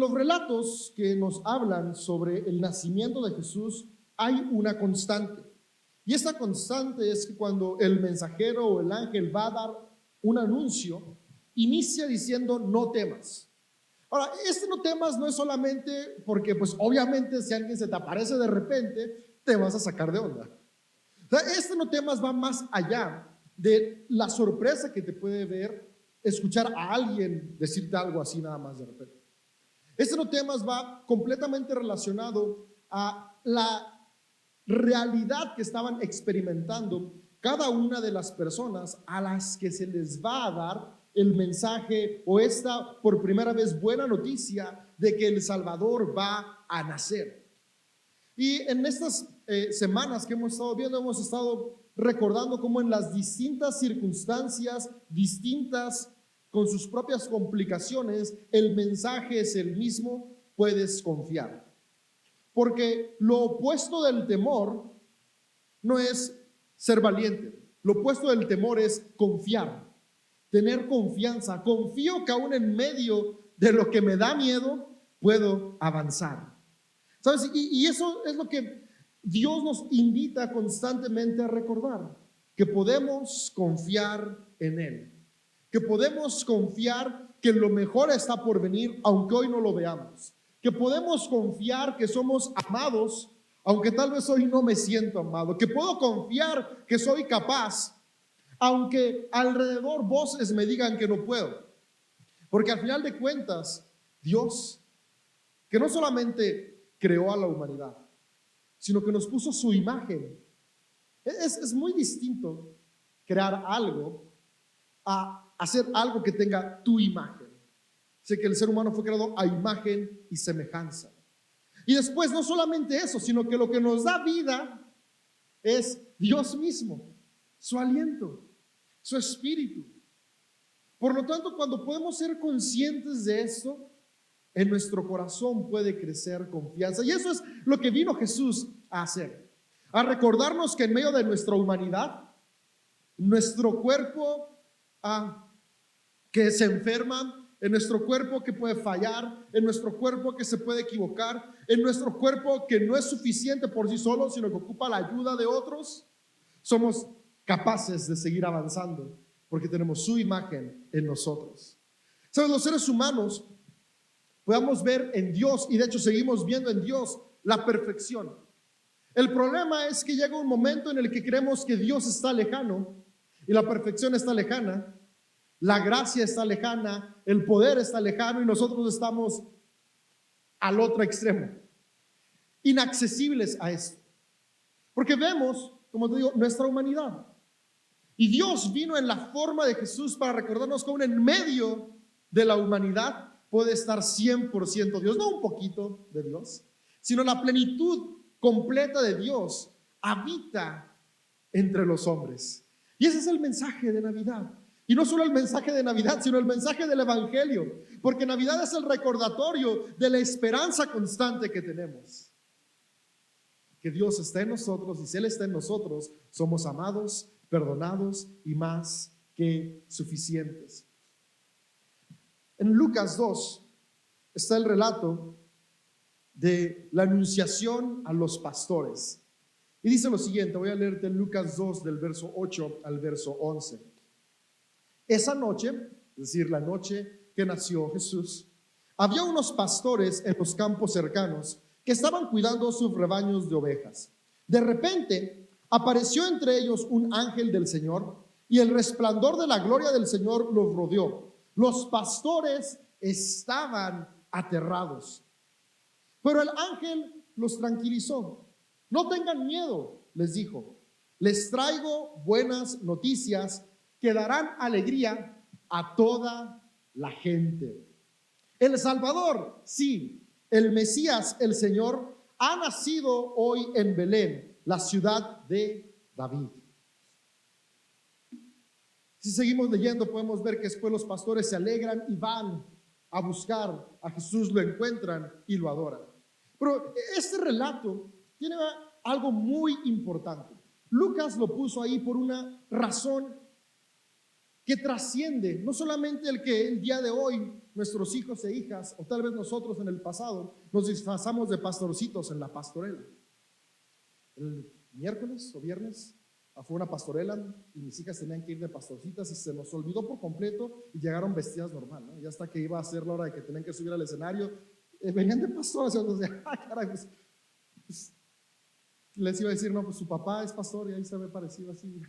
los relatos que nos hablan sobre el nacimiento de Jesús hay una constante. Y esta constante es que cuando el mensajero o el ángel va a dar un anuncio, inicia diciendo no temas. Ahora, este no temas no es solamente porque pues obviamente si alguien se te aparece de repente, te vas a sacar de onda. O sea, este no temas va más allá de la sorpresa que te puede ver escuchar a alguien decirte algo así nada más de repente. Este no temas va completamente relacionado a la realidad que estaban experimentando cada una de las personas a las que se les va a dar el mensaje o esta por primera vez buena noticia de que el Salvador va a nacer. Y en estas semanas que hemos estado viendo, hemos estado recordando cómo en las distintas circunstancias, distintas con sus propias complicaciones, el mensaje es el mismo: puedes confiar. Porque lo opuesto del temor no es ser valiente. Lo opuesto del temor es confiar, tener confianza. Confío que aún en medio de lo que me da miedo, puedo avanzar. ¿Sabes? Y eso es lo que Dios nos invita constantemente a recordar, que podemos confiar en Él, que podemos confiar que lo mejor está por venir, aunque hoy no lo veamos, que podemos confiar que somos amados, aunque tal vez hoy no me siento amado, que puedo confiar que soy capaz, aunque alrededor voces me digan que no puedo, porque al final de cuentas, Dios, que no solamente creó a la humanidad, sino que nos puso su imagen. Es muy distinto crear algo a hacer algo que tenga tu imagen. Sé que el ser humano fue creado a imagen y semejanza. Y después no solamente eso, sino que lo que nos da vida es Dios mismo, su aliento, su espíritu. Por lo tanto, cuando podemos ser conscientes de esto, en nuestro corazón puede crecer confianza. Y eso es lo que vino Jesús a hacer, a recordarnos que en medio de nuestra humanidad, nuestro cuerpo que se enferma, en nuestro cuerpo que puede fallar, en nuestro cuerpo que se puede equivocar, en nuestro cuerpo que no es suficiente por sí solo, sino que ocupa la ayuda de otros, somos capaces de seguir avanzando porque tenemos su imagen en nosotros. ¿Sabes? Los seres humanos podamos ver en Dios, y de hecho seguimos viendo en Dios la perfección. El problema es que llega un momento en el que creemos que Dios está lejano y la perfección está lejana, la gracia está lejana, el poder está lejano y nosotros estamos al otro extremo, inaccesibles a esto. Porque vemos, como te digo, nuestra humanidad. Y Dios vino en la forma de Jesús para recordarnos que aún en medio de la humanidad puede estar 100% Dios, no un poquito de Dios, sino la plenitud completa de Dios habita entre los hombres. Y ese es el mensaje de Navidad. Y no solo el mensaje de Navidad, sino el mensaje del Evangelio, porque Navidad es el recordatorio de la esperanza constante que tenemos. Que Dios está en nosotros, y si Él está en nosotros, somos amados, perdonados y más que suficientes. En Lucas 2 está el relato de la anunciación a los pastores. Y dice lo siguiente, voy a leerte en Lucas 2 del verso 8 al verso 11. Esa noche, es decir, la noche que nació Jesús, había unos pastores en los campos cercanos que estaban cuidando sus rebaños de ovejas. De repente, apareció entre ellos un ángel del Señor y el resplandor de la gloria del Señor los rodeó. Los pastores estaban aterrados. Pero el ángel los tranquilizó. No tengan miedo, les dijo. Les traigo buenas noticias que darán alegría a toda la gente. El Salvador, sí, el Mesías, el Señor, ha nacido hoy en Belén, la ciudad de David. Si seguimos leyendo, podemos ver que después los pastores se alegran y van a buscar a Jesús, lo encuentran y lo adoran. Pero este relato tiene algo muy importante. Lucas lo puso ahí por una razón que trasciende no solamente el que el día de hoy nuestros hijos e hijas, o tal vez nosotros en el pasado, nos disfrazamos de pastorcitos en la pastorela. El miércoles o viernes fue una pastorela y mis hijas tenían que ir de pastorcitas y se nos olvidó por completo y llegaron vestidas normal, ¿no? Y hasta que iba a ser la hora de que tenían que subir al escenario, venían de pastores y entonces, caray, pues, les iba a decir, no, pues su papá es pastor y ahí se ve parecido así.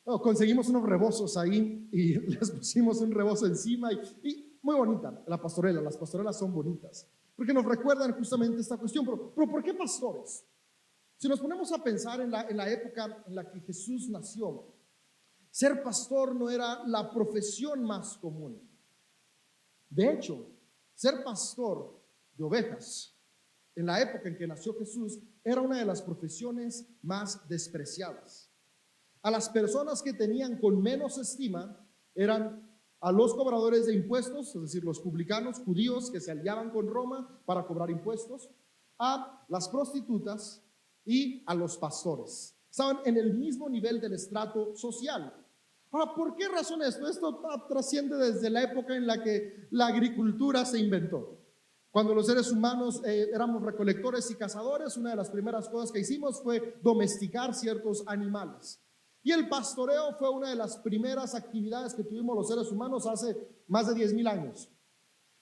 No, conseguimos unos rebozos ahí y les pusimos un rebozo encima y muy bonita la pastorela. Las pastorelas son bonitas porque nos recuerdan justamente esta cuestión. Pero ¿por qué pastores? Si nos ponemos a pensar en la época en la que Jesús nació, ser pastor no era la profesión más común. De hecho, ser pastor de ovejas en la época en que nació Jesús era una de las profesiones más despreciadas. A las personas que tenían con menos estima eran a los cobradores de impuestos, es decir, los publicanos judíos que se aliaban con Roma para cobrar impuestos, a las prostitutas y a los pastores. Estaban en el mismo nivel del estrato social. Ahora, ¿por qué razón esto? Esto trasciende desde la época en la que la agricultura se inventó. Cuando los seres humanos éramos recolectores y cazadores, una de las primeras cosas que hicimos fue domesticar ciertos animales. Y el pastoreo fue una de las primeras actividades que tuvimos los seres humanos hace más de 10,000 años.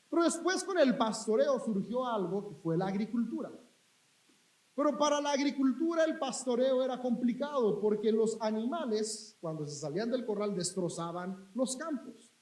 Pero después con el pastoreo surgió algo que fue la agricultura. Pero para la agricultura el pastoreo era complicado porque los animales, cuando se salían del corral, destrozaban los campos.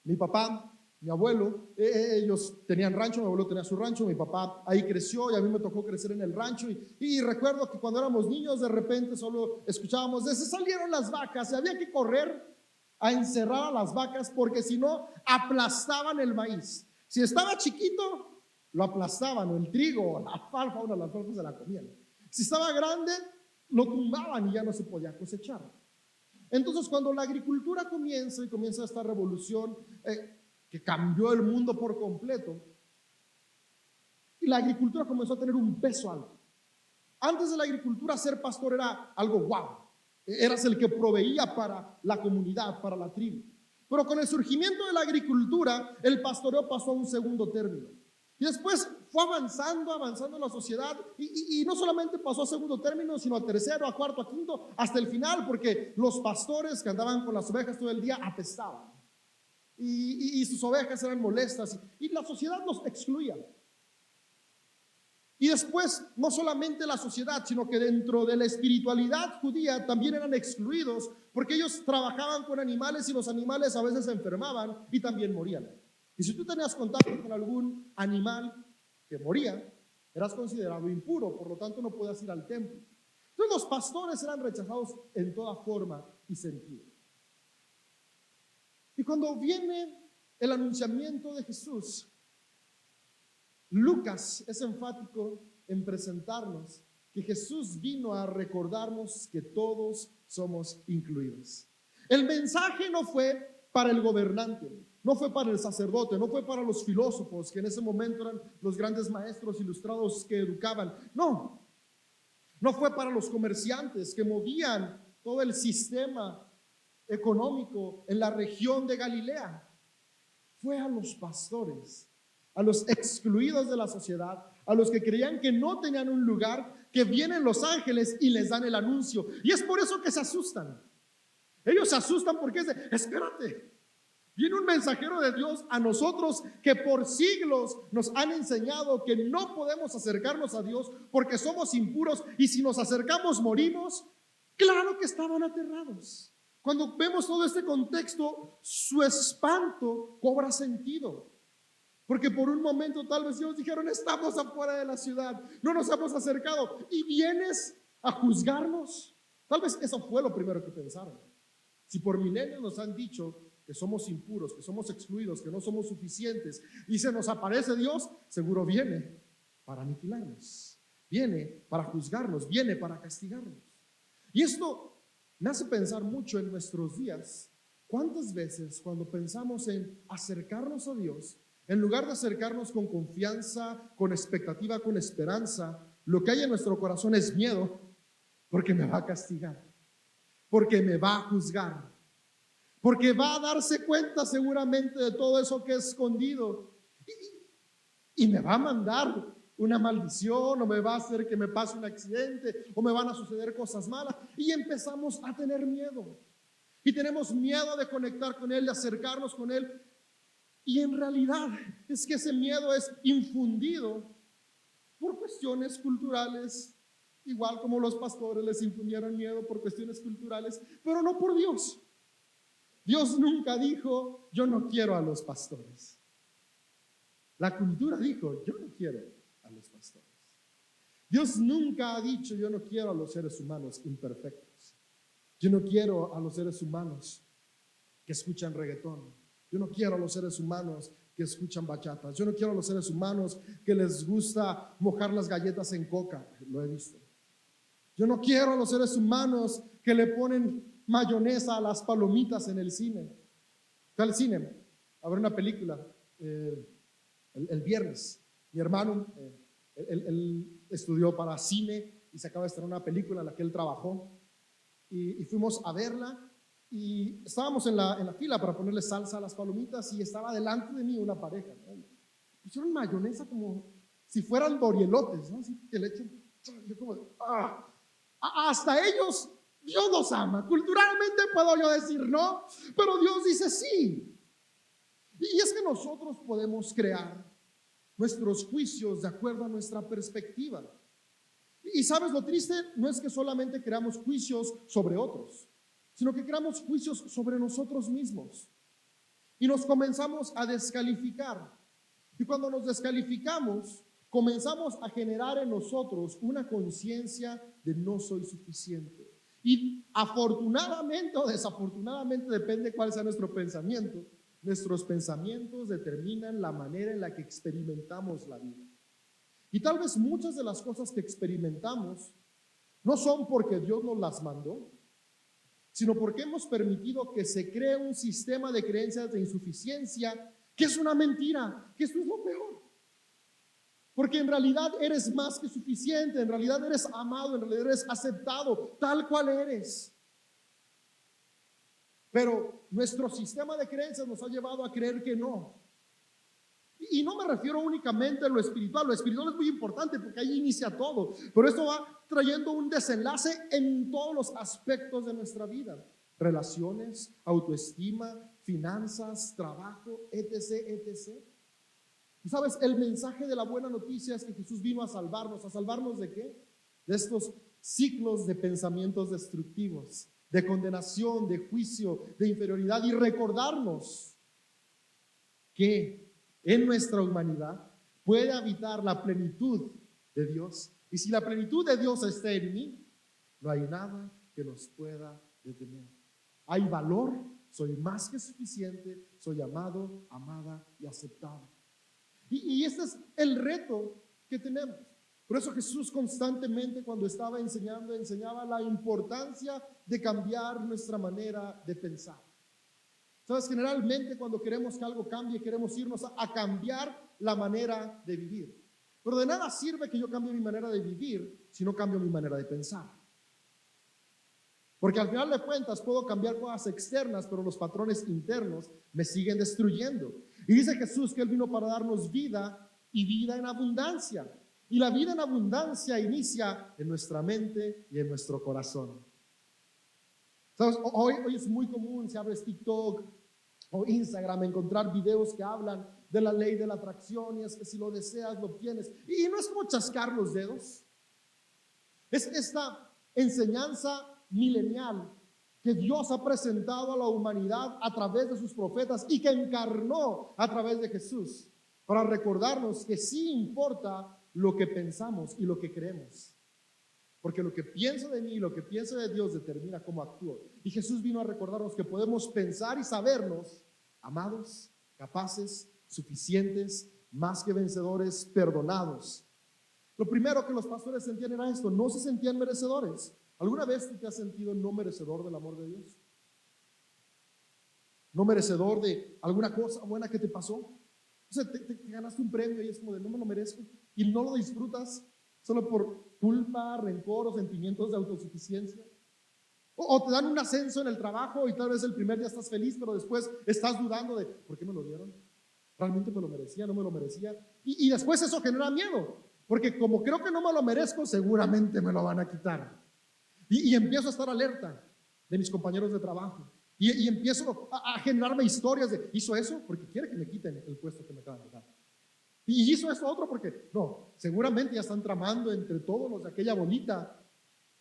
Mi papá, mi abuelo, ellos tenían rancho, mi abuelo tenía su rancho, mi papá ahí creció y a mí me tocó crecer en el rancho y recuerdo que cuando éramos niños de repente solo escuchábamos se salieron las vacas y había que correr a encerrar a las vacas porque si no aplastaban el maíz. Si estaba chiquito lo aplastaban, o el trigo, o la alfalfa, una de las alfalfas se la comían. Si estaba grande lo tumbaban y ya no se podía cosechar. Entonces cuando la agricultura comienza esta revolución que cambió el mundo por completo, y la agricultura comenzó a tener un peso alto. Antes de la agricultura ser pastor era algo guau, eras el que proveía para la comunidad, para la tribu. Pero con el surgimiento de la agricultura el pastoreo pasó a un segundo término y después fue avanzando la sociedad y no solamente pasó a segundo término, sino a tercero, a cuarto, a quinto, hasta el final, porque los pastores que andaban con las ovejas todo el día apestaban y sus ovejas eran molestas y la sociedad los excluía. Y después, no solamente la sociedad, sino que dentro de la espiritualidad judía también eran excluidos porque ellos trabajaban con animales y los animales a veces se enfermaban y también morían. Y si tú tenías contacto con algún animal que moría, eras considerado impuro, por lo tanto no podías ir al templo. Entonces los pastores eran rechazados en toda forma y sentido. Y cuando viene el anunciamiento de Jesús, Lucas es enfático en presentarnos que Jesús vino a recordarnos que todos somos incluidos. El mensaje no fue para el gobernante, no fue para el sacerdote, no fue para los filósofos que en ese momento eran los grandes maestros ilustrados que educaban. No fue para los comerciantes que movían todo el sistema económico en la región de Galilea. Fue a los pastores, a los excluidos de la sociedad, a los que creían que no tenían un lugar, que vienen los ángeles y les dan el anuncio. Y es por eso que se asustan. Ellos se asustan porque espérate, viene un mensajero de Dios a nosotros que por siglos nos han enseñado que no podemos acercarnos a Dios porque somos impuros y si nos acercamos morimos. Claro que estaban aterrados. Cuando vemos todo este contexto, su espanto cobra sentido. Porque por un momento tal vez ellos dijeron, estamos afuera de la ciudad, no nos hemos acercado y vienes a juzgarnos. Tal vez eso fue lo primero que pensaron. Si por milenios nos han dicho que somos impuros, que somos excluidos, que no somos suficientes y se nos aparece Dios, seguro viene para aniquilarnos, viene para juzgarnos, viene para castigarnos. Y esto me hace pensar mucho en nuestros días. ¿Cuántas veces cuando pensamos en acercarnos a Dios, en lugar de acercarnos con confianza, con expectativa, con esperanza, lo que hay en nuestro corazón es miedo porque me va a castigar, porque me va a juzgar, porque va a darse cuenta seguramente de todo eso que es escondido y me va a mandar una maldición, o me va a hacer que me pase un accidente, o me van a suceder cosas malas. Y empezamos a tener miedo. Y tenemos miedo de conectar con Él, de acercarnos con Él. Y en realidad es que ese miedo es infundido por cuestiones culturales, igual como los pastores les infundieron miedo por cuestiones culturales, pero no por Dios. Dios nunca dijo, yo no quiero a los pastores. La cultura dijo, yo no quiero a los pastores. Dios nunca ha dicho, yo no quiero a los seres humanos imperfectos. Yo no quiero a los seres humanos que escuchan reggaetón. Yo no quiero a los seres humanos que escuchan bachatas. Yo no quiero a los seres humanos que les gusta mojar las galletas en coca. Lo he visto. Yo no quiero a los seres humanos que le ponen mayonesa a las palomitas en el cine. Fui al cine a ver una película el viernes. Mi hermano, él estudió para cine y se acaba de estrenar una película en la que él trabajó. Y fuimos a verla y estábamos en la fila para ponerle salsa a las palomitas y estaba delante de mí una pareja, ¿no? Pusieron mayonesa como si fueran dorielotes, ¿no? Así que le echan, yo como, hasta ellos, Dios los ama. Culturalmente puedo yo decir no, pero Dios dice sí. Y es que nosotros podemos crear nuestros juicios de acuerdo a nuestra perspectiva. Y sabes, lo triste no es que solamente creamos juicios sobre otros, sino que creamos juicios sobre nosotros mismos. Y nos comenzamos a descalificar. Y cuando nos descalificamos, comenzamos a generar en nosotros una conciencia de no soy suficiente. Y afortunadamente o desafortunadamente, depende cuál sea nuestro pensamiento, nuestros pensamientos determinan la manera en la que experimentamos la vida. Y tal vez muchas de las cosas que experimentamos no son porque Dios nos las mandó, sino porque hemos permitido que se cree un sistema de creencias de insuficiencia, que es una mentira, que esto es lo peor. Porque en realidad eres más que suficiente, en realidad eres amado, en realidad eres aceptado, tal cual eres. Pero nuestro sistema de creencias nos ha llevado a creer que no. Y no me refiero únicamente a lo espiritual es muy importante porque ahí inicia todo, pero esto va trayendo un desenlace en todos los aspectos de nuestra vida: relaciones, autoestima, finanzas, trabajo, etc., etc. Y sabes, el mensaje de la buena noticia es que Jesús vino a salvarnos ¿de qué? De estos ciclos de pensamientos destructivos, de condenación, de juicio, de inferioridad, y recordarnos que en nuestra humanidad puede habitar la plenitud de Dios. Y si la plenitud de Dios está en mí, no hay nada que nos pueda detener. Hay valor, soy más que suficiente, soy amado, amada y aceptado. Y este es el reto que tenemos. Por eso Jesús constantemente, cuando estaba enseñando, enseñaba la importancia de cambiar nuestra manera de pensar. Sabes, generalmente cuando queremos que algo cambie, queremos irnos a cambiar la manera de vivir. Pero de nada sirve que yo cambie mi manera de vivir si no cambio mi manera de pensar. Porque al final de cuentas puedo cambiar cosas externas, pero los patrones internos me siguen destruyendo. Y dice Jesús que Él vino para darnos vida y vida en abundancia. Y la vida en abundancia inicia en nuestra mente y en nuestro corazón. ¿Sabes? Hoy es muy común, si abres TikTok o Instagram, encontrar videos que hablan de la ley de la atracción, y es que si lo deseas, lo obtienes. Y no es como chascar los dedos. Es esta enseñanza milenial que Dios ha presentado a la humanidad a través de sus profetas y que encarnó a través de Jesús, para recordarnos que sí importa lo que pensamos y lo que creemos. Porque lo que pienso de mí y lo que pienso de Dios determina cómo actúo. Y Jesús vino a recordarnos que podemos pensar y sabernos amados, capaces, suficientes, más que vencedores, perdonados. Lo primero que los pastores sentían era esto: no se sentían merecedores. ¿Alguna vez tú te has sentido no merecedor del amor de Dios? ¿No merecedor de alguna cosa buena que te pasó? O sea, te ganaste un premio y es como de no me lo merezco, y no lo disfrutas solo por culpa, rencor o sentimientos de autosuficiencia. O te dan un ascenso en el trabajo y tal vez el primer día estás feliz, pero después estás dudando de, ¿por qué me lo dieron? ¿Realmente me lo merecía? ¿No me lo merecía? Y después eso genera miedo, porque como creo que no me lo merezco, seguramente me lo van a quitar. Y empiezo a estar alerta de mis compañeros de trabajo. Y empiezo a generarme historias de, ¿hizo eso? Porque quiere que me quiten el puesto que me acaban de dar. Y hizo esto otro porque, no, seguramente ya están tramando entre todos los de aquella bolita.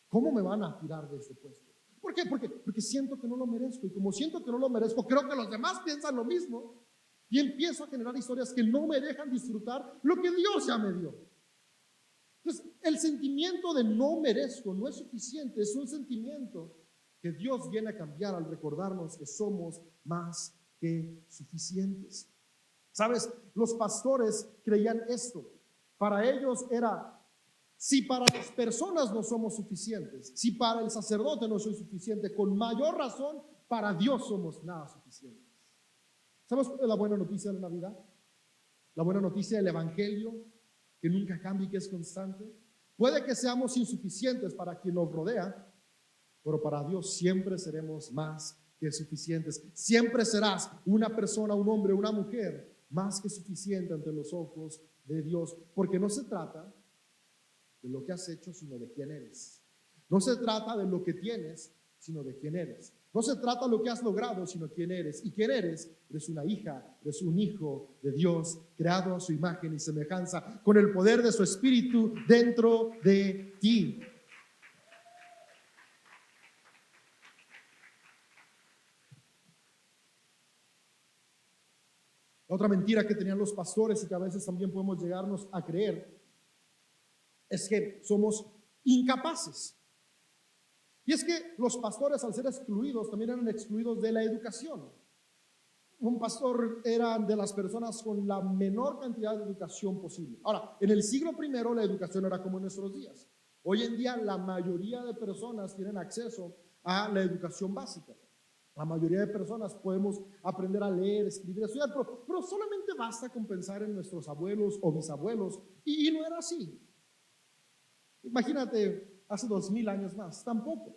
¿Cómo me van a tirar de este puesto? ¿Por qué? Porque siento que no lo merezco. Y como siento que no lo merezco, creo que los demás piensan lo mismo. Y empiezo a generar historias que no me dejan disfrutar lo que Dios ya me dio. Entonces, el sentimiento de no merezco no es suficiente. Es un sentimiento que Dios viene a cambiar al recordarnos que somos más que suficientes. ¿Sabes? Los pastores creían esto. Para ellos era, si para las personas no somos suficientes, si para el sacerdote no soy suficiente, con mayor razón para Dios somos nada suficientes. ¿Sabes la buena noticia de la Navidad? La buena noticia del Evangelio, que nunca cambia y que es constante. Puede que seamos insuficientes para quien nos rodea, pero para Dios siempre seremos más que suficientes. Siempre serás una persona, un hombre, una mujer más que suficiente ante los ojos de Dios, porque no se trata de lo que has hecho, sino de quién eres. No se trata de lo que tienes, sino de quién eres. No se trata de lo que has logrado, sino quién eres. ¿Y quién eres? Eres una hija, eres un hijo de Dios, creado a su imagen y semejanza, con el poder de su Espíritu dentro de ti. Otra mentira que tenían los pastores y que a veces también podemos llegarnos a creer es que somos incapaces. Y es que los pastores, al ser excluidos, también eran excluidos de la educación. Un pastor era de las personas con la menor cantidad de educación posible. Ahora, en el siglo I la educación era como en nuestros días. Hoy en día la mayoría de personas tienen acceso a la educación básica. La mayoría de personas podemos aprender a leer, escribir, estudiar, pero solamente basta con pensar en nuestros abuelos o bisabuelos. Y no era así. Imagínate, hace 2000 años más, tampoco.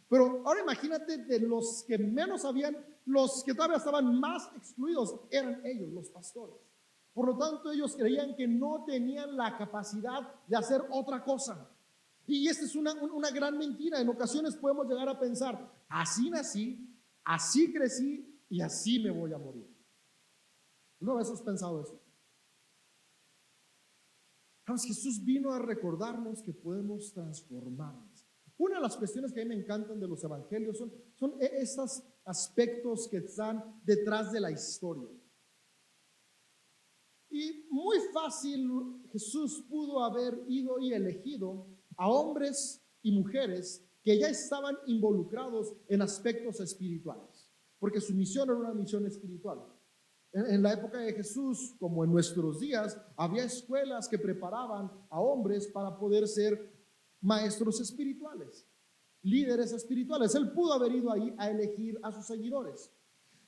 Pero ahora imagínate de los que menos sabían, los que todavía estaban más excluidos, eran ellos, los pastores. Por lo tanto, ellos creían que no tenían la capacidad de hacer otra cosa. Y esta es una gran mentira. En ocasiones podemos llegar a pensar, así nací, así crecí y así me voy a morir. ¿No vez has pensado eso? Jesús vino a recordarnos que podemos transformarnos. Una de las cuestiones que a mí me encantan de los evangelios son estos aspectos que están detrás de la historia. Y muy fácil Jesús pudo haber ido y elegido a hombres y mujeres que ya estaban involucrados en aspectos espirituales, porque su misión era una misión espiritual. En la época de Jesús, como en nuestros días, había escuelas que preparaban a hombres para poder ser maestros espirituales, líderes espirituales. Él pudo haber ido ahí a elegir a sus seguidores.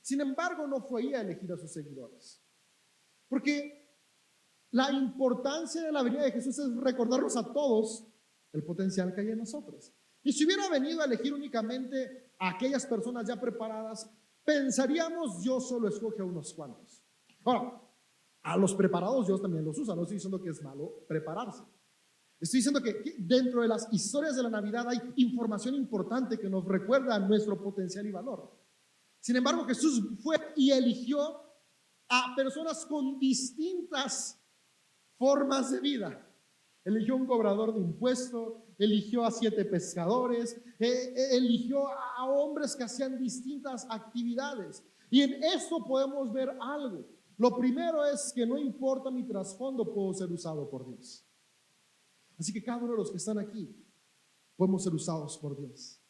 Sin embargo, no fue ahí a elegir a sus seguidores, porque la importancia de la venida de Jesús es recordarnos a todos el potencial que hay en nosotros. Y si hubiera venido a elegir únicamente a aquellas personas ya preparadas, pensaríamos, Dios solo escoge a unos cuantos. Ahora, a los preparados Dios también los usa. No estoy diciendo que es malo prepararse. Estoy diciendo que dentro de las historias de la Navidad hay información importante que nos recuerda nuestro potencial y valor. Sin embargo, Jesús fue y eligió a personas con distintas formas de vida. Eligió un cobrador de impuestos, eligió a 7 pescadores, eligió a hombres que hacían distintas actividades. Y en esto podemos ver algo. Lo primero es que no importa mi trasfondo, puedo ser usado por Dios. Así que cada uno de los que están aquí podemos ser usados por Dios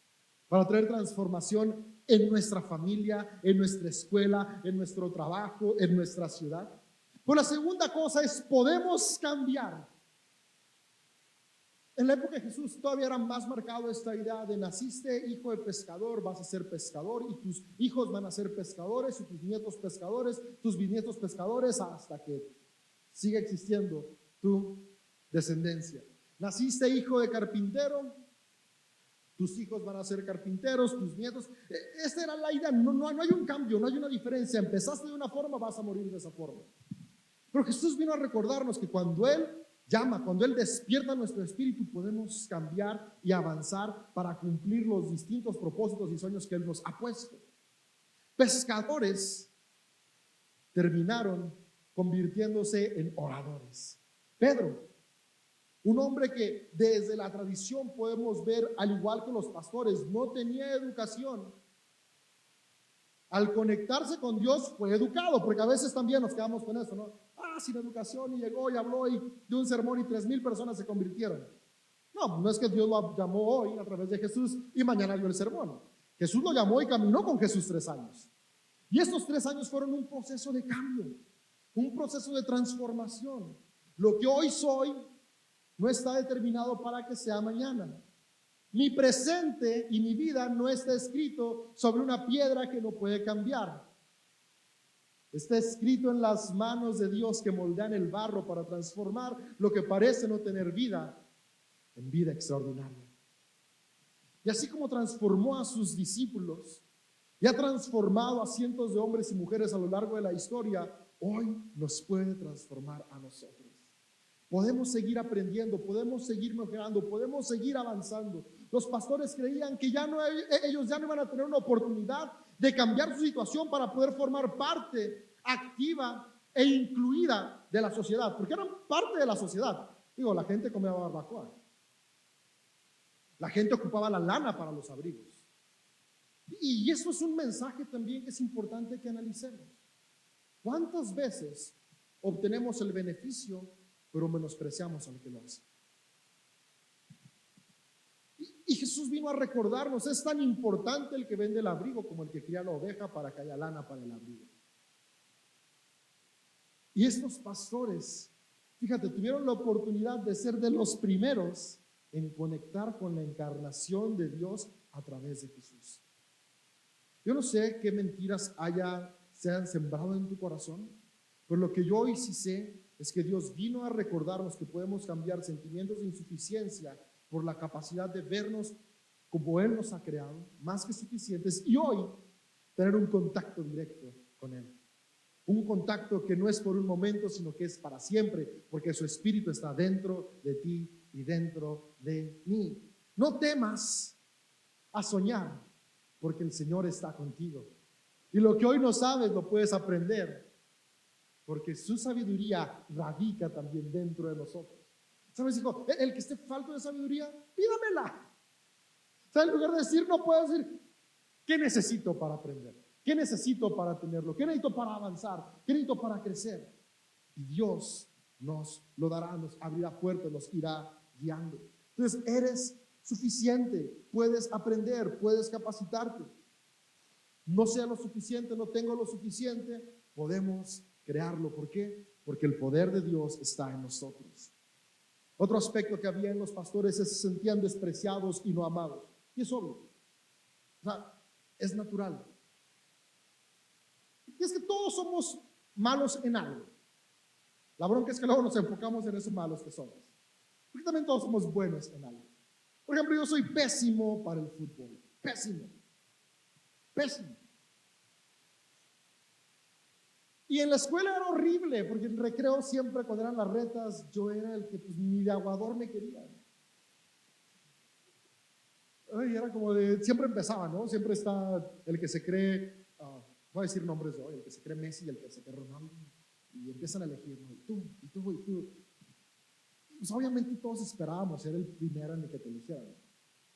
para traer transformación en nuestra familia, en nuestra escuela, en nuestro trabajo, en nuestra ciudad. Pues la segunda cosa es, podemos cambiar. En la época de Jesús todavía era más marcado esta idea de naciste hijo de pescador, vas a ser pescador y tus hijos van a ser pescadores y tus nietos pescadores, tus bisnietos pescadores, hasta que siga existiendo tu descendencia. Naciste hijo de carpintero, tus hijos van a ser carpinteros, tus nietos. Esta era la idea, no hay un cambio, no hay una diferencia. Empezaste de una forma, vas a morir de esa forma. Pero Jesús vino a recordarnos que cuando Él llama, cuando Él despierta nuestro espíritu, podemos cambiar y avanzar para cumplir los distintos propósitos y sueños que Él nos ha puesto. Pescadores terminaron convirtiéndose en oradores. Pedro, un hombre que desde la tradición podemos ver, al igual que los pastores, no tenía educación. Al conectarse con Dios fue educado, porque a veces también nos quedamos con eso, ¿no? Sin educación, y llegó y habló y dio un sermón y 3,000 personas se convirtieron. No es que Dios lo llamó hoy a través de Jesús y mañana dio el sermón. Jesús lo llamó y caminó con Jesús 3 años. Y estos 3 años fueron un proceso de cambio, un proceso de transformación. Lo que hoy soy no está determinado para que sea mañana. Mi presente y mi vida no está escrito sobre una piedra que no puede cambiar. Está escrito en las manos de Dios que moldean el barro para transformar lo que parece no tener vida en vida extraordinaria. Y así como transformó a sus discípulos y ha transformado a cientos de hombres y mujeres a lo largo de la historia, hoy nos puede transformar a nosotros. Podemos seguir aprendiendo, podemos seguir mejorando, podemos seguir avanzando. Los pastores creían que ellos ya no iban a tener una oportunidad de cambiar su situación para poder formar parte activa e incluida de la sociedad, porque eran parte de la sociedad. Digo, la gente comía barbacoa, la gente ocupaba la lana para los abrigos. Y eso es un mensaje también que es importante que analicemos. ¿Cuántas veces obtenemos el beneficio pero menospreciamos al que lo hace? Y Jesús vino a recordarnos, es tan importante el que vende el abrigo como el que cría la oveja para que haya lana para el abrigo. Y estos pastores, fíjate, tuvieron la oportunidad de ser de los primeros en conectar con la encarnación de Dios a través de Jesús. Yo no sé qué mentiras se han sembrado en tu corazón, pero lo que yo hoy sí sé es que Dios vino a recordarnos que podemos cambiar sentimientos de insuficiencia por la capacidad de vernos como Él nos ha creado, más que suficientes, y hoy tener un contacto directo con Él. Un contacto que no es por un momento, sino que es para siempre, porque su Espíritu está dentro de ti y dentro de mí. No temas a soñar, porque el Señor está contigo. Y lo que hoy no sabes lo puedes aprender, porque su sabiduría radica también dentro de nosotros. ¿Sabes, hijo? El que esté falto de sabiduría, pídamela. O sea, en lugar de decir, no puedo decir, ¿qué necesito para aprender? ¿Qué necesito para tenerlo? ¿Qué necesito para avanzar? ¿Qué necesito para crecer? Y Dios nos lo dará, nos abrirá puertas, nos irá guiando. Entonces, eres suficiente, puedes aprender, puedes capacitarte. No sea lo suficiente, no tengo lo suficiente, podemos crearlo. ¿Por qué? Porque el poder de Dios está en nosotros. Otro aspecto que había en los pastores es que se sentían despreciados y no amados. Y es obvio. O sea, es natural. Y es que todos somos malos en algo. La bronca es que luego nos enfocamos en esos malos que somos. Porque también todos somos buenos en algo. Por ejemplo, yo soy pésimo para el fútbol. Pésimo. Y en la escuela era horrible, porque en recreo siempre, cuando eran las retas, yo era el que pues, ni de aguador me quería. Y era como de, siempre empezaba, ¿no? Siempre está el que se cree, voy a decir nombres hoy, el que se cree Messi y el que se cree Ronaldo. Y empiezan a elegir, ¿no? Y tú. Pues obviamente todos esperábamos ser el primero en el que te eligieran.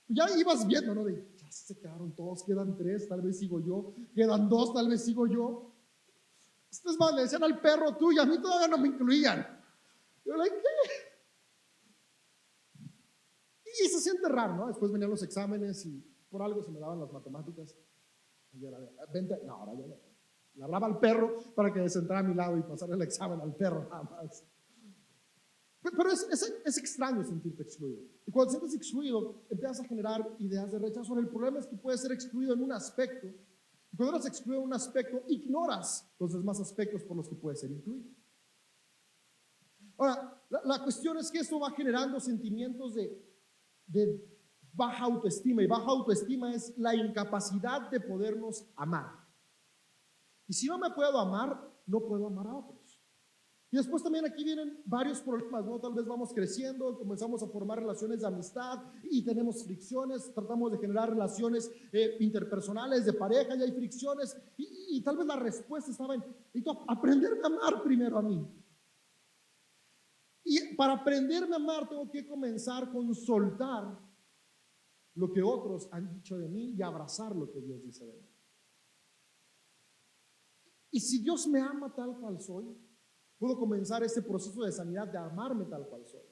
Pues ya ibas viendo, ¿no? De, ya se quedaron todos, quedan 3, tal vez sigo yo. Quedan 2, tal vez sigo yo. Es más, le decían al perro tú y a mí todavía no me incluían. Yo, ¿qué? Y se siente raro, ¿no? Después venían los exámenes y por algo se me daban las matemáticas. Y yo era, vente, no, ahora yo no. Le hablaba al perro para que se sentara a mi lado y pasara el examen al perro, nada más. Pero es extraño sentirte excluido. Y cuando te sientes excluido, empiezas a generar ideas de rechazo. El problema es que puedes ser excluido en un aspecto. Y cuando eres excluido en un aspecto, ignoras los demás aspectos por los que puedes ser incluido. Ahora, la cuestión es que esto va generando sentimientos de baja autoestima, y baja autoestima es la incapacidad de podernos amar. Y si no me puedo amar, no puedo amar a otros. Y después también aquí vienen varios problemas, ¿no? Tal vez vamos creciendo, comenzamos a formar relaciones de amistad y tenemos fricciones, tratamos de generar relaciones interpersonales de pareja y hay fricciones y tal vez la respuesta estaba en necesito aprenderme a amar primero a mí. Y para aprenderme a amar tengo que comenzar con soltar lo que otros han dicho de mí y abrazar lo que Dios dice de mí. Y si Dios me ama tal cual soy, puedo comenzar este proceso de sanidad, de amarme tal cual soy.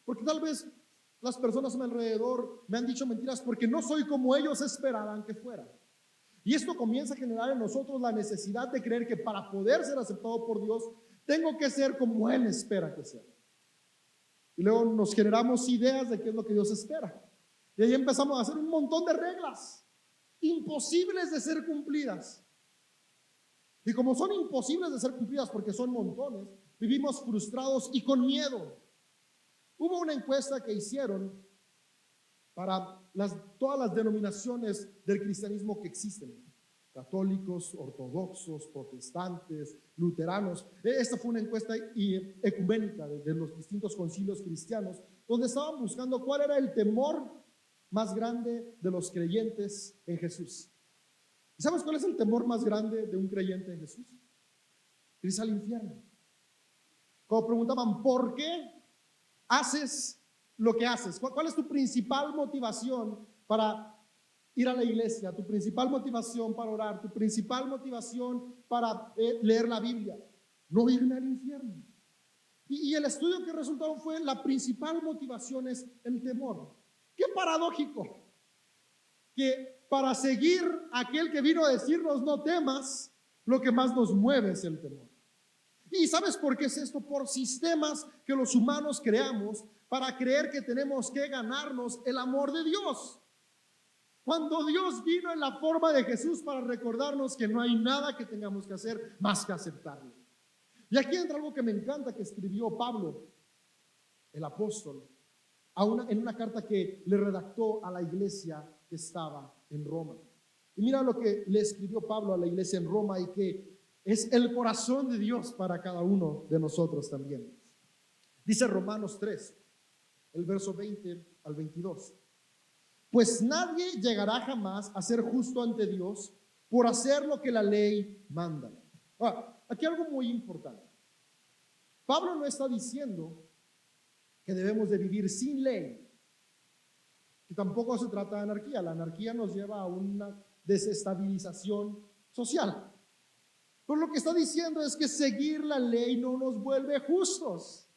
Porque tal vez las personas a mi alrededor me han dicho mentiras porque no soy como ellos esperaban que fuera. Y esto comienza a generar en nosotros la necesidad de creer que para poder ser aceptado por Dios, tengo que ser como Él espera que sea. Y luego nos generamos ideas de qué es lo que Dios espera. Y ahí empezamos a hacer un montón de reglas imposibles de ser cumplidas. Y como son imposibles de ser cumplidas porque son montones, vivimos frustrados y con miedo. Hubo una encuesta que hicieron para todas las denominaciones del cristianismo que existen: católicos, ortodoxos, protestantes, luteranos. Esta fue una encuesta ecuménica de los distintos concilios cristianos, donde estaban buscando cuál era el temor más grande de los creyentes en Jesús. ¿Y sabes cuál es el temor más grande de un creyente en Jesús? Irse al infierno. Cuando preguntaban, ¿por qué haces lo que haces? ¿Cuál es tu principal motivación para ir a la iglesia? Tu principal motivación para orar, tu principal motivación para leer la Biblia. No irme al infierno. Y el estudio que resultó fue la principal motivación es el temor. Qué paradójico que para seguir a aquel que vino a decirnos no temas, lo que más nos mueve es el temor. ¿Y sabes por qué es esto? Por sistemas que los humanos creamos para creer que tenemos que ganarnos el amor de Dios. Cuando Dios vino en la forma de Jesús para recordarnos que no hay nada que tengamos que hacer más que aceptarlo. Y aquí entra algo que me encanta que escribió Pablo, el apóstol, en una carta que le redactó a la iglesia que estaba en Roma. Y mira lo que le escribió Pablo a la iglesia en Roma y que es el corazón de Dios para cada uno de nosotros también. Dice Romanos 3, el verso 20 al 22. Pues nadie llegará jamás a ser justo ante Dios por hacer lo que la ley manda. Aquí algo muy importante. Pablo no está diciendo que debemos de vivir sin ley. Y tampoco se trata de anarquía. La anarquía nos lleva a una desestabilización social. Pero lo que está diciendo es que seguir la ley no nos vuelve justos.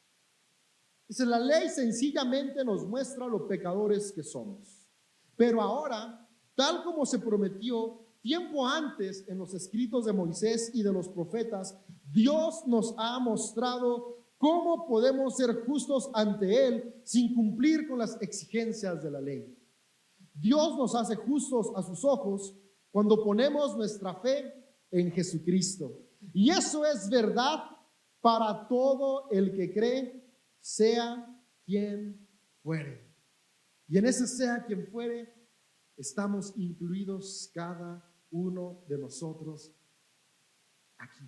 Dice, la ley sencillamente nos muestra lo pecadores que somos. Pero ahora, tal como se prometió tiempo antes en los escritos de Moisés y de los profetas, Dios nos ha mostrado cómo podemos ser justos ante Él sin cumplir con las exigencias de la ley. Dios nos hace justos a sus ojos cuando ponemos nuestra fe en Jesucristo. Y eso es verdad para todo el que cree, sea quien fuere. Y en ese sea quien fuere, estamos incluidos cada uno de nosotros aquí.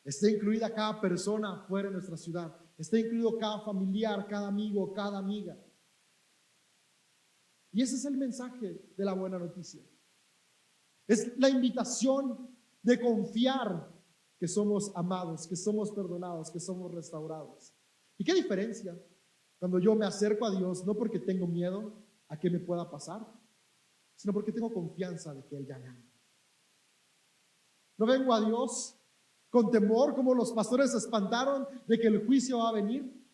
Está incluida cada persona fuera de nuestra ciudad. Está incluido cada familiar, cada amigo, cada amiga. Y ese es el mensaje de la buena noticia. Es la invitación de confiar que somos amados, que somos perdonados, que somos restaurados. ¿Y qué diferencia cuando yo me acerco a Dios, no porque tengo miedo a que me pueda pasar, sino porque tengo confianza de que Él ya me ama? No vengo a Dios con temor como los pastores se espantaron de que el juicio va a venir,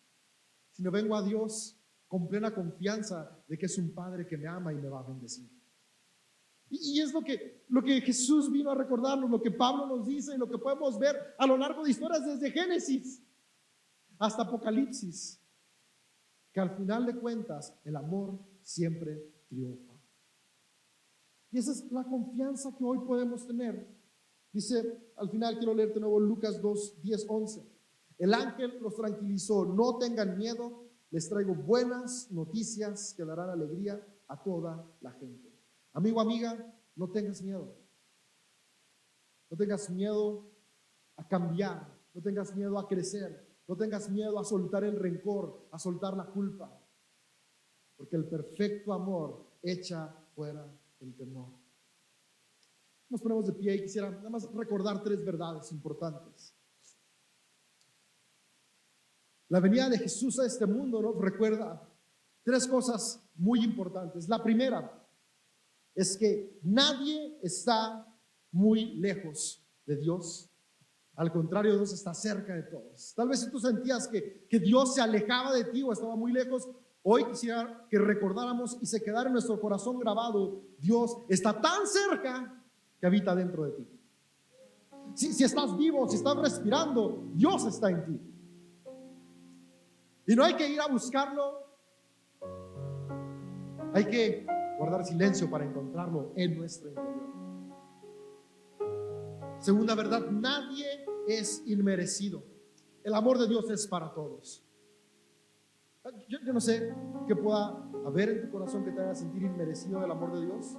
sino vengo a Dios con plena confianza de que es un Padre que me ama y me va a bendecir. Y es lo que Jesús vino a recordarnos, lo que Pablo nos dice y lo que podemos ver a lo largo de historias desde Génesis hasta Apocalipsis, que al final de cuentas el amor siempre triunfa. Y esa es la confianza que hoy podemos tener. Dice, al final quiero leerte de nuevo Lucas 2, 10, 11. El ángel los tranquilizó, no tengan miedo, les traigo buenas noticias que darán alegría a toda la gente. Amigo, amiga, no tengas miedo. No tengas miedo a cambiar, no tengas miedo a crecer, no tengas miedo a soltar el rencor, a soltar la culpa, porque el perfecto amor echa fuera el temor. Nos ponemos de pie y quisiera nada más recordar 3 verdades importantes. La venida de Jesús a este mundo nos recuerda 3 cosas muy importantes. La primera es que nadie está muy lejos de Dios. Al contrario, Dios está cerca de todos. Tal vez si tú sentías que Dios se alejaba de ti o estaba muy lejos, hoy quisiera que recordáramos y se quedara en nuestro corazón grabado: Dios está tan cerca que habita dentro de ti. Si estás vivo, si estás respirando, Dios está en ti. Y no hay que ir a buscarlo, hay que guardar silencio para encontrarlo en nuestro interior. Segunda verdad, nadie es inmerecido. El amor de Dios es para todos. Yo no sé qué pueda haber en tu corazón que te haga sentir inmerecido del amor de Dios,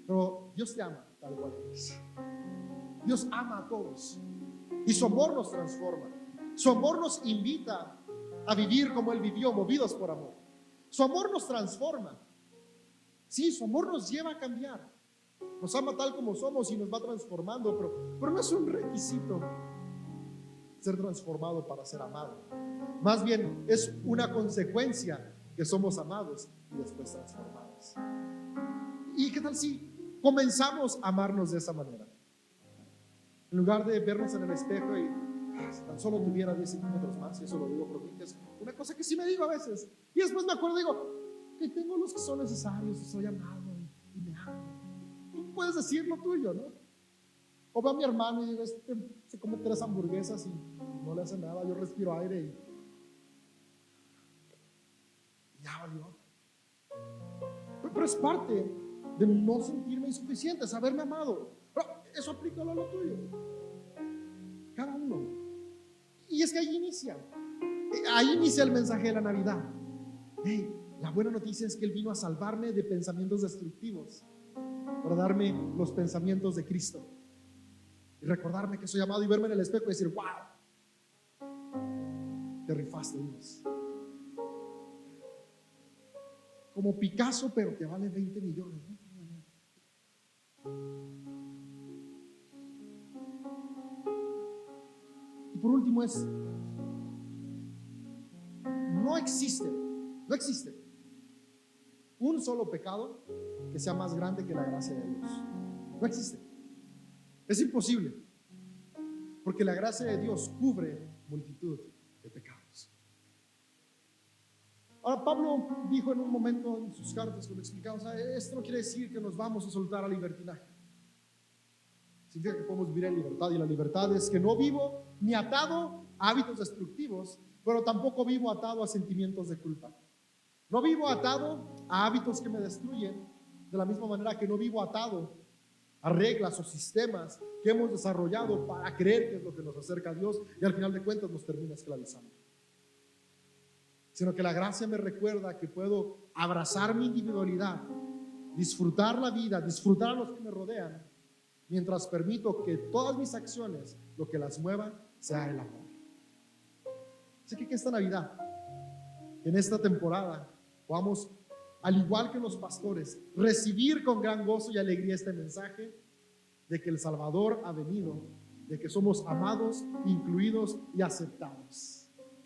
pero Dios te ama tal cual eres. Dios ama a todos y su amor nos transforma. Su amor nos invita a vivir como Él vivió, movidos por amor. Su amor nos transforma. Sí, su amor nos lleva a cambiar. Nos ama tal como somos y nos va transformando, pero no es un requisito ser transformado para ser amado. Más bien es una consecuencia que somos amados y después transformados. ¿Y qué tal si comenzamos a amarnos de esa manera? En lugar de vernos en el espejo y si tan solo tuviera 10 centímetros más, y eso lo digo por mí, que es una cosa que sí me digo a veces, y después me acuerdo y digo que tengo los que son necesarios y soy amado y me amo. Tú puedes decir lo tuyo, ¿no? O va mi hermano y digo, se come 3 hamburguesas y no le hace nada, yo respiro aire y ya valió. Pero es parte de no sentirme insuficiente, saberme amado. Pero eso aplícalo a lo tuyo, cada uno. Y es que ahí inicia el mensaje de la Navidad. Hey, la buena noticia es que Él vino a salvarme de pensamientos destructivos, para darme los pensamientos de Cristo y recordarme que soy amado y verme en el espejo y decir: wow, te rifaste, Dios. Como Picasso, pero que vale 20 millones, ¿no? Y por último no existe un solo pecado que sea más grande que la gracia de Dios. No existe. Es imposible, porque la gracia de Dios cubre multitud de pecados. Ahora, Pablo dijo en un momento en sus cartas, cuando explicaba, esto no quiere decir que nos vamos a soltar al libertinaje. Significa que podemos vivir en libertad, y la libertad es que no vivo ni atado a hábitos destructivos, pero tampoco vivo atado a sentimientos de culpa. No vivo atado a hábitos que me destruyen, de la misma manera que no vivo atado a reglas o sistemas que hemos desarrollado para creer que es lo que nos acerca a Dios y al final de cuentas nos termina esclavizando. Sino que la gracia me recuerda que puedo abrazar mi individualidad, disfrutar la vida, disfrutar a los que me rodean, mientras permito que todas mis acciones, lo que las mueva, sea el amor. Así que esta Navidad, en esta temporada, podamos, al igual que los pastores, recibir con gran gozo y alegría este mensaje de que el Salvador ha venido, de que somos amados, incluidos y aceptados.